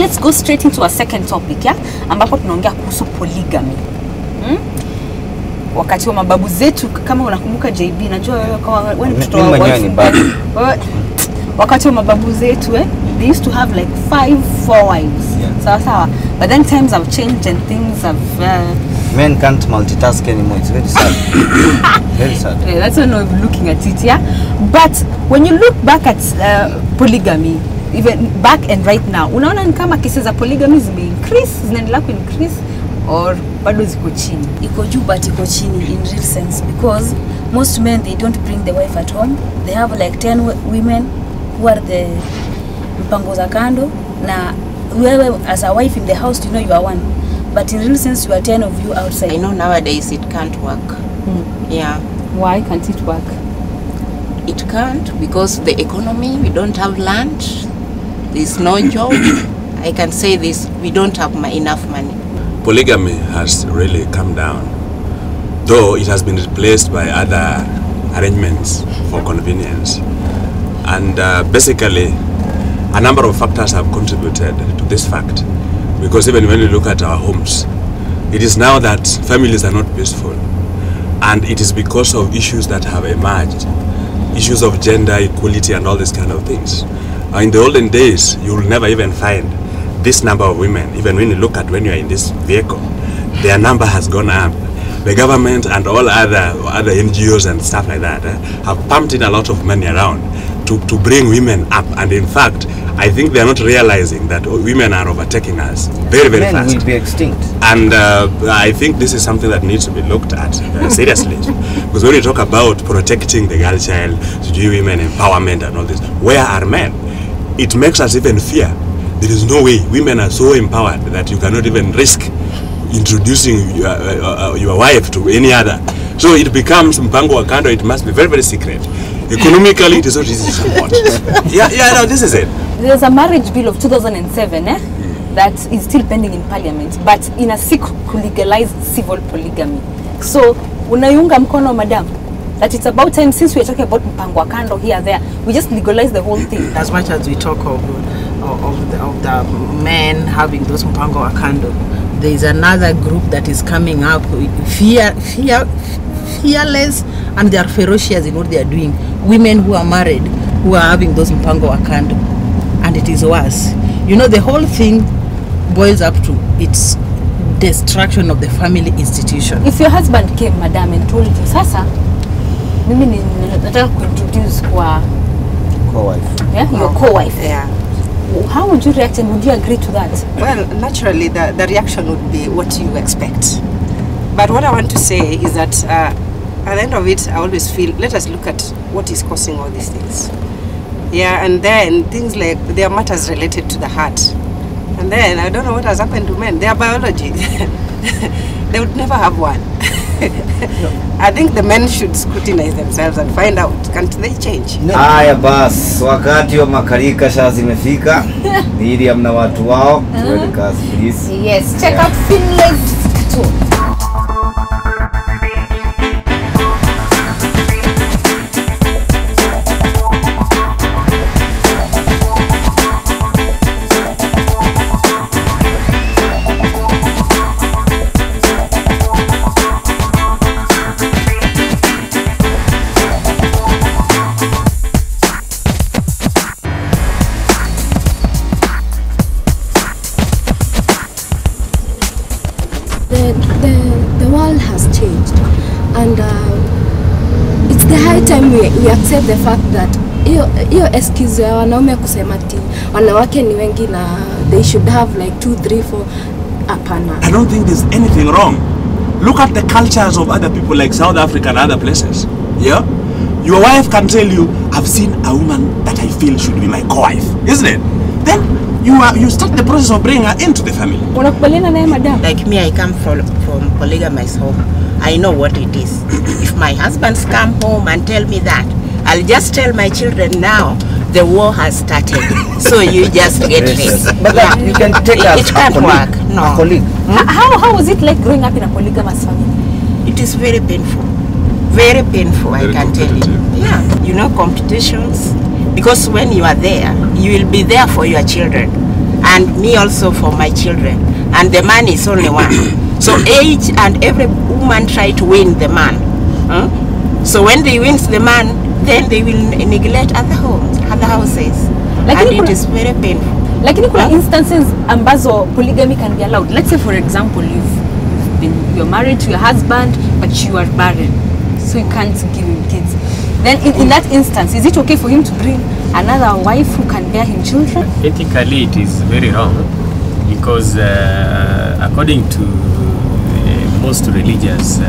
let's go straight into a second topic, yeah? Ambapo tunaongea kuhusu polygamy. Wakati wa mababu zetu, kama unakumbuka JB, najua wewe kama wewe mtoto wa wife. Wakati wa mababu zetu, they used to have like 4 wives. Yeah. Sawa. But then times have changed and things have men can't multitask anymore. It's very sad. Very sad. Yeah, that's when we're looking at it, yeah? But when you look back at polygamy, even back and right now, unaona ni kama cases za polygamy zime-increase, zinaendelea ku-increase, or bado ziko chini? Iko juu but iko chini in real sense, because most men, they don't bring the wife at home. They have like 10 women who are the mpango za kando, na wewe as a wife in the house, you know you are one. But in real sense, you are 10 of you outside. I know nowadays it can't work. Yeah. Why can't it work? It can't because the economy, we don't have land. There's no job. I can say this, we don't have enough money. Polygamy has really come down, though it has been replaced by other arrangements for convenience. And basically, a number of factors have contributed to this fact. Because even when you look at our homes, it is now that families are not peaceful. And it is because of issues that have emerged. Issues of gender equality and all these kind of things. In the olden days, you will never even find this number of women. Even when you look at when you are in this vehicle, their number has gone up. The government and all other NGOs and stuff like that have pumped in a lot of money around to bring women up. And in fact, I think they are not realizing that women are overtaking us very, very fast. Men will be extinct. And I think this is something that needs to be looked at seriously. Because when you talk about protecting the girl child, women empowerment and all this, where are men? It makes us even fear. There is no way women are so empowered that you cannot even risk introducing your wife to any other. So it becomes mpango wa kando. It must be very, very secret. Economically, it is not easy to support. No, this is it. There's a marriage bill of 2007 that is still pending in parliament, but in a Siku legalize civil polygamy. So, unayunga mkono, madam, that it's about time, since we're talking about mpango wa kando here, there, we just legalize the whole thing. As much as we talk of the men having those mpango wa kando, there is another group that is coming up, fearless, and they are ferocious in what they are doing. Women who are married, who are having those mpango wa kando, and it is worse. You know, the whole thing boils up to its destruction of the family institution. If your husband came, madam, and told you, sasa, mimi nataka kuintroduce kwa Co-wife. Yeah, your co-wife. Yeah. How would you react, and would you agree to that? Well, naturally, the reaction would be what you expect. But what I want to say is that at the end of it, I always feel, let us look at what is causing all these things. Yeah, and then things like, there are matters related to the heart. And then, I don't know what has happened to men. Their biology, they would never have one. I think the men should scrutinize themselves and find out, can't they change? Haya bas, wakati wa makarika sha zimefika. Ili amna watu wao, tuwele kazi please. Yes, check out Finland's too. The world has changed, and it's the high time we accept the fact that hiyo excuse ya wanaume kusema ati wanawake ni wengi na they should have like 2, 3, 4 hapana. I don't think there's anything wrong. Look at the cultures of other people like South Africa and other places. Yeah? Your wife can tell you, I've seen a woman that I feel should be my co-wife, isn't it? Then you start the process of bringing her into the family. Unakubaliana naye, madam? Like me, I come from polygamous home. I know what it is. If my husbands come home and tell me that, I'll just tell my children now, the war has started. So you just get ready. But yeah, you can take it can't work. No. A colleague. How was it like growing up in a polygamous family? It is very painful. Very painful, I can tell you. Yeah. You know, competitions. Because when you are there, you will be there for your children. and me also for my children, and the man is only one. So each and every woman try to win the man. So when they win the man, then they will neglect other homes, other houses, and it is very painful. Lakini kuna instances ambazo polygamy can be allowed. Let's say for example you're married to your husband but you are barren, so you can't give him kids. Then in that instance, is it okay for him to bring another wife who can bear him children? Ethically it is very wrong, because according to most religious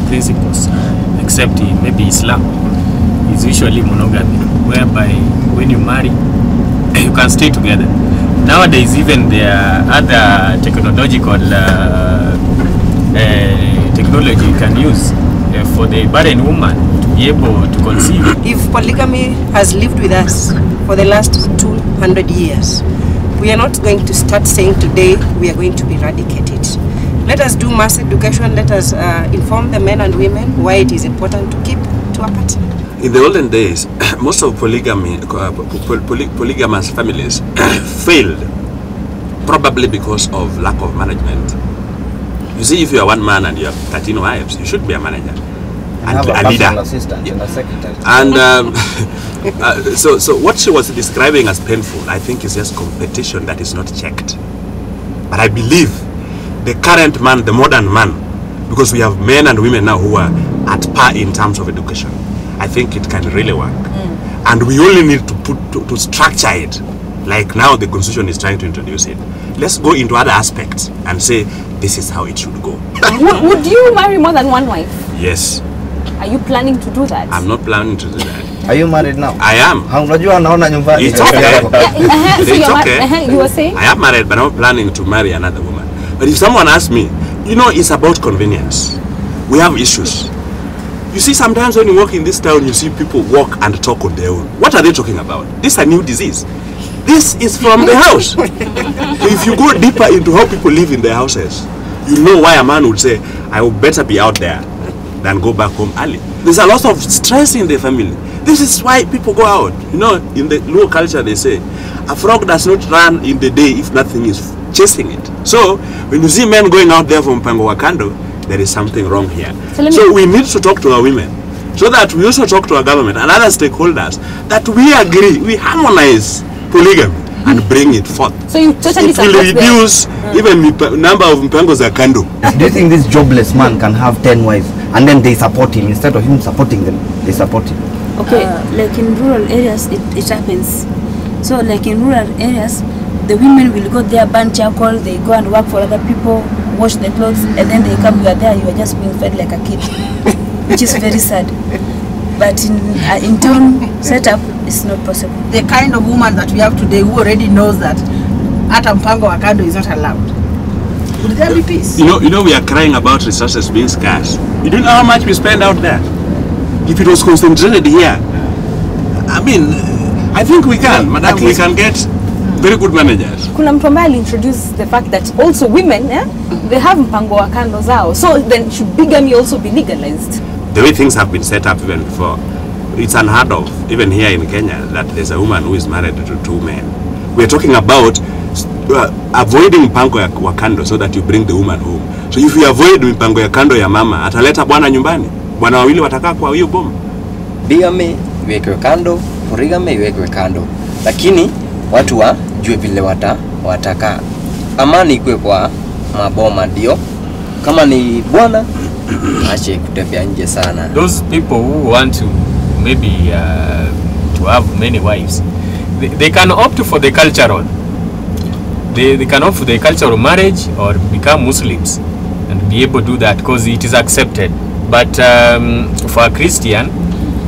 principles, except in maybe Islam, is usually monogamy, whereby when you marry you can stay together. Nowadays even there are other technological technology you can use for the barren woman to be able to conceive. If polygamy has lived with us for the last 200 years, we are not going to start saying today we are going to eradicate it. Let us do mass education. Let us inform the men and women why it is important to keep to a partner. In the olden days, most of polygamous families failed, probably because of lack of management. You see, if you are one man and you have 13 wives, you should be a manager and a leader. Assistant and a secretary. And so what she was describing as painful, I think is just competition that is not checked. But I believe the current man, the modern man, because we have men and women now who are at par in terms of education, I think it can really work. And we only need to structure it, like now the Constitution is trying to introduce it. Let's go into other aspects and say this is how it should go. Would you marry more than one wife? Yes. Are you planning to do that? I'm not planning to do that. Are you married now? I am. It's okay. It's okay. You were saying? I am married, but I'm not planning to marry another woman. But if someone asks me, you know, it's about convenience. We have issues. You see, sometimes when you walk in this town, you see people walk and talk on their own. What are they talking about? This is a new disease. This is from the house. If you go deeper into how people live in their houses, you know why a man would say, I would better be out there than go back home early. There's a lot of stress in the family. This is why people go out. You know, in the Luo culture they say, a frog does not run in the day if nothing is chasing it. So, when you see men going out there from Mpango Wakando, there is something wrong here. So we need to talk to our women, so that we also talk to our government and other stakeholders, that we agree, we harmonize polygamy and bring it forth. So you totally it will reduce even the number of Mpangos Akando. Do you think this jobless man can have 10 wives and then they support him? Instead of him supporting them, they support him? Okay, like in rural areas, it happens. So like in rural areas, the women will go there, burn charcoal, they go and work for other people, wash the clothes, and then they come, you are there, you are just being fed like a kid, which is very sad. But in town setup, it's not possible. The kind of woman that we have today who already knows that Ata Mpango Wakando is not allowed. Would there be peace? You know, we are crying about resources being scarce. You don't know how much we spend out there. If it was concentrated here, I mean, I think we can, madam, we can get very good managers. Kuna mtu ambaye introduce the fact that also women, they have mpango wa kando zao. So then should bigamy also be legalized? The way things have been set up even before, it's unheard of, even here in Kenya, that there's a woman who is married to 2 men. We're talking about avoiding mpango wa kando so that you bring the woman home. So if you avoid mpango ya kando ya mama, ataleta bwana nyumbani. Bwana wawili watakaa kwa hiyo boma. Bigamy iwekwe kando, polygamy iwekwe kando. Lakini watu wajue vile wataka. Amani ikwe kwa maboma ndio. Kama ni bwana ache kutembea nje sana. Those people who want to maybe to have many wives, they can opt for the cultural. They can opt for the cultural marriage or become Muslims and be able to do that because it is accepted. But for a Christian,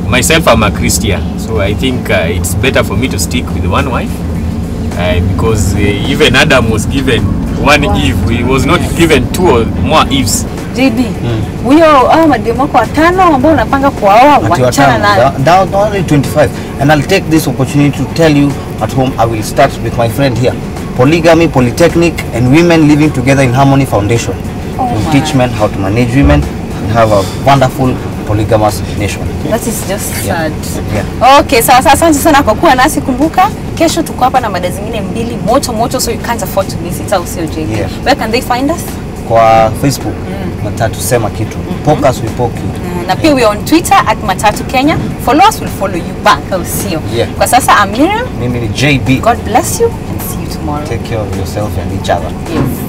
myself I'm a Christian, so I think it's better for me to stick with one wife because even Adam was given one Eve, he was not given 2 or more Eves. JB, huyo mademo kwa 5 ambao unapanga kuoa wachana na down only 25. And I'll take this opportunity to tell you at home, I will start with my friend here. Polygamy, Polytechnic, and Women Living Together in Harmony Foundation. We'll teach men how to manage women and have a wonderful polygamous nation. That is just sad. Yeah. Okay, sawa, asante sana kwa kuwa nasi. Kumbuka kesho tuko hapa na mada zingine mbili moto, so you can't afford to miss it, au sio JB? Yes. Where can they find us? Kwa Facebook, Matatu Sema Kitu. Podcast with Poki. Na pia we are on Twitter at Matatu Kenya. Follow us, we'll follow you back, au sio? Yeah. Kwa sasa I'm Miriam. Mimi ni JB. God bless you and see you tomorrow. Take care of yourself and each other. Yes.